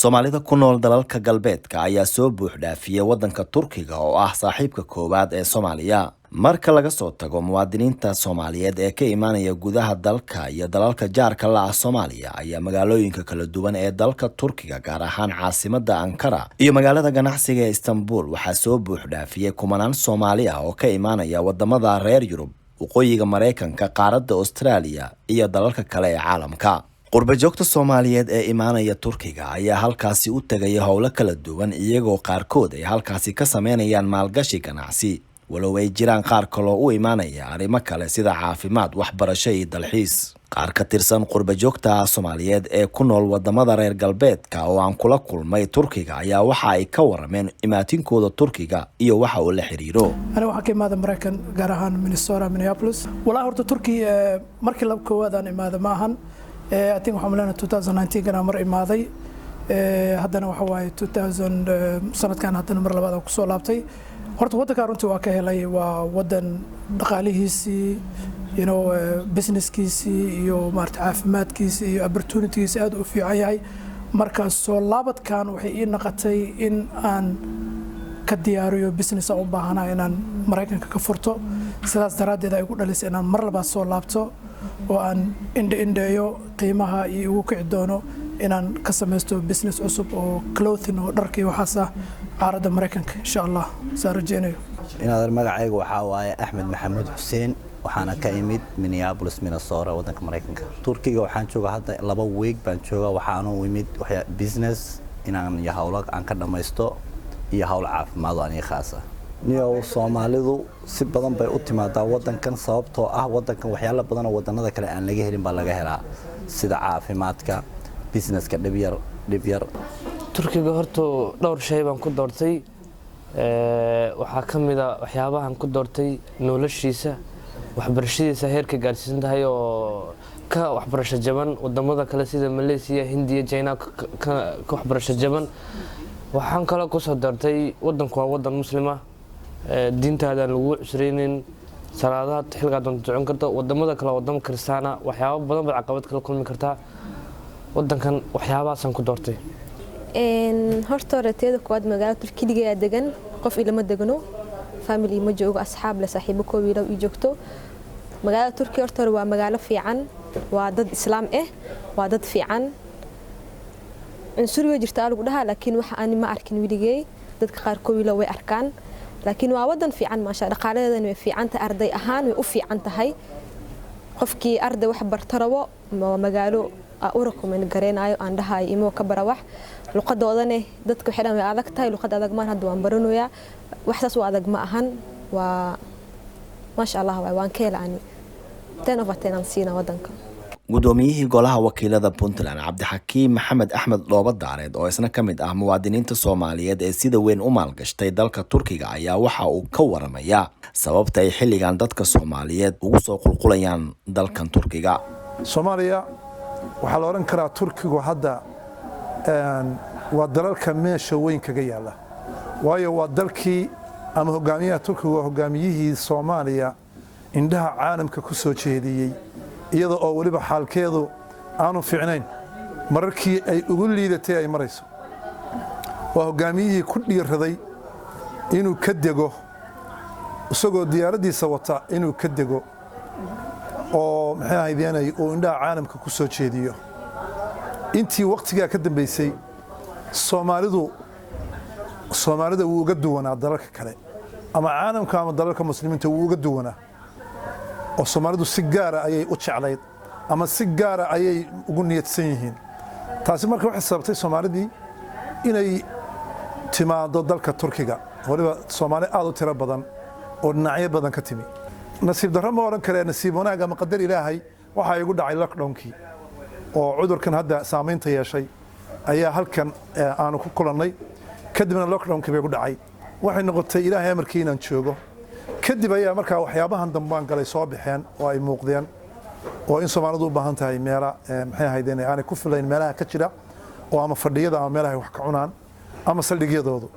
Soomaalida ku nool dalalka galbeedka ayaa soo buux dhaafiyay wadanka Turkiga oo ah saaxiibka koowaad ee Soomaaliya. Marka laga soo tago muwaadiniinta Soomaaliyeed ee ka imaanaya gudaha dalka iyo dalalka jaarka la ah Soomaaliya ayaa magaalooyinka kala duwan ee dalka Turkiga gaar ahaan caasimadda Ankara iyo magaalada ganacsiga ee Istanbul waxaa soo buux dhaafiyay kumanaan Soomaali ah oo ka imaanaya wadamada reer Yurub, waqooyiga Mareykanka, qaaradda Australia iyo dalalka kale ee caalamka. qurba-joogta Soomaaliyeed ee imaanaya Turkiga ayaa halkaasi u tagaya howlo kala duwan iyagoo qaarkood ay halkaasi ka sameynayaan maalgashi ganacsi walow ay jiraan qaar kaloo u imaanaya arrimo kale sida caafimaad, waxbarasho iyo dalxiis. Qaar ka tirsan qurba-joogta Soomaaliyeed ee ku nool wadamada reer galbeedka oo aan kula kulmay Turkiga ayaa waxa ay ka warameen imaatinkooda Turkiga iyo waxa uu la xiriiro. Ana waxa ka imaada Mareykan gaar ahaan Minnesota, Minneapolis. Walaa horta Turkiga markii la koowaad aan imaada maahan I think waxaan leeyahay 2019 kana mar imaaday haddana waxa waaye 2000 sanadkan haddana mar labaad ku soo laabtay. Horta wadanka runtii waa ka helay waa wadan dhaqaalihiisii businesskiisii iyo maarta caafimaadkiisii iyo opportunities aad u fiican yahay. Marka soo laabadkan waxay ii noqotay in aan ka diyaariyo business u baahanahay inaan Mareykanka ka furto. Sidaas daraadeed ay ugu dhalisay inaan mar labaad soo laabto oo aan indheeyo qiimaha iyo ugu kici doono inaan ka samaysto business cusub oo clothing oo dharkii waxaas ah caaradda Mareykanka insha Allah saan rajeynayo. Inaad magacaygu waxa waaye Axmed Maxamuud Xuseen waxaana ka imid Minneapolis, Minnesota wadanka Mareykanka. Turkiga waxaan joogaa hadda 2 week baan joogaa waxaan u imid business inaan hawlo aan ka dhamaysto iyo hawl caafimaad aan khaasa. niyo Soomaalidu si badan bay u timaadaa wadankan sababtoo ah wadankan waxyaalo badan oo wadanada kale aan laga helin baa laga helaa sida caafimaadka, businesska dhib yar. Turkiga horta dhowr shay baan ku doortay waxa kamid ah waxyaabahan ku doortay noloshiisa, waxbarashadiisa heerka gaarsiisan tahay oo ka waxbarasho jaban wadamada kale sida Malaysia, Hindiya, China ka waxbarasho jaban. waxaan kala ku soo doortay wadanku waa wadan muslima diintaada lagu cusreenin salaadaha xilqa doonto socon karto wadamada kale wadamo kristaana waxyaabo badan baa caqabad kala kulmi kartaa wadankan waxyaabahaas aan ku doortay horta reeteeda koowaad magaalada Turkiga degan qof ilama degano family ma joogo asxaab la saaxiibo koo wiil oo joogto magaalada Turkiga horta waa magaalo fiican waa dad islaam waa dad fiican Suuriya jirta lagu dhahaa laakiin waxa aan ma arkin wiligay dadka qaar koo wiil way arkaan laakiin waa wadan fiican ma sha dhaqaaladeedana way fiican tahay arday ahaan way u fiican tahay qofkii arday wax bartarawo magaalo u recommend gareenayo aan dhahay imo ka barawax luqadoodana dadka xidhan way adag tahay luqad adag ma hadda waan baranayaa waxaas waa adag ma ahan waa ma sha Allah waan ka helay 10 over 10 aan siina wadanka gudoomiyihii golaha wakiilada Puntland Cabdixakiim Maxamed Axmed Dhoobadaareed oo isna kamid ah muwaadiniinta Soomaaliyeed ee sida weyn u maalgashtay dalka Turkiga ayaa waxa uu ka waramayaa sababta ay xilligan dadka Soomaaliyeed ugu soo qulqulayaan dalkan Turkiga. Soomaaliya waxa la oran karaa Turkigu hadda waa dalalka meesha weyn kaga yaala waayo waa dalkii ama hogaamiyaha Turkiga hogaamiyihii Soomaaliya indhaha caalamka ku soo jeediyay iyadoo oo waliba xaalkeedu aanu fiicnayn mararkii ay ugu liidatay ay marayso waa hogaamiyihii ku dhiiraday inuu ka dego isagoo diyaaradiisa wata inuu ka dego oo maxay ahaydeenay oo indhaha caalamka ku soo jeediyo intii waqtiga ka dambeysay Soomaalida wuu uga duwanaa dalalka kale ama caalamka ama dalalka muslimiinta wuu uga duwanaa oo Soomaalidu si gaar ah ayay u jeclayd ama si gaar ah ayay ugu niyadsan yihiin taasi marka waxay sababtay Soomaalidii inay timaado dalka Turkiga waliba Soomaali aad u tiro badan oo dhinacyo badan ka timi nasiib darro ma oran kale nasiib wanaag ama qadar Ilaahay waxa igu dhacay lockdownkii oo cudurkan hadda saameynta yeeshay ayaa halkan aanu ku kulannay kadibna lockdownkii bay ku dhacay waxay noqotay Ilaahay amarkii inaan joogo kadib ayaa markaa waxyaabahan dambaan galay soo bixeen oo ay muuqdeen oo in Soomaalidu u baahan tahay meela maxay ahaydeen aan ku filayn meelaha ka jira oo ama fadhiyada ama meelaha wax ka cunaan ama saldhigyadoodu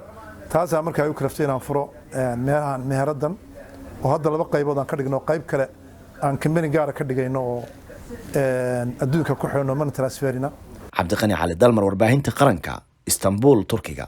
taas ayaa markaa u kalaftay inaan furo meelahan meheradan oo hadda 2 qaybood aan ka dhigno qayb kale aan company gaar ka dhigayno oo adduunka ku xirno man transferina Cabdiqani Cali Dalmar warbaahinta qaranka istanbul turkiga.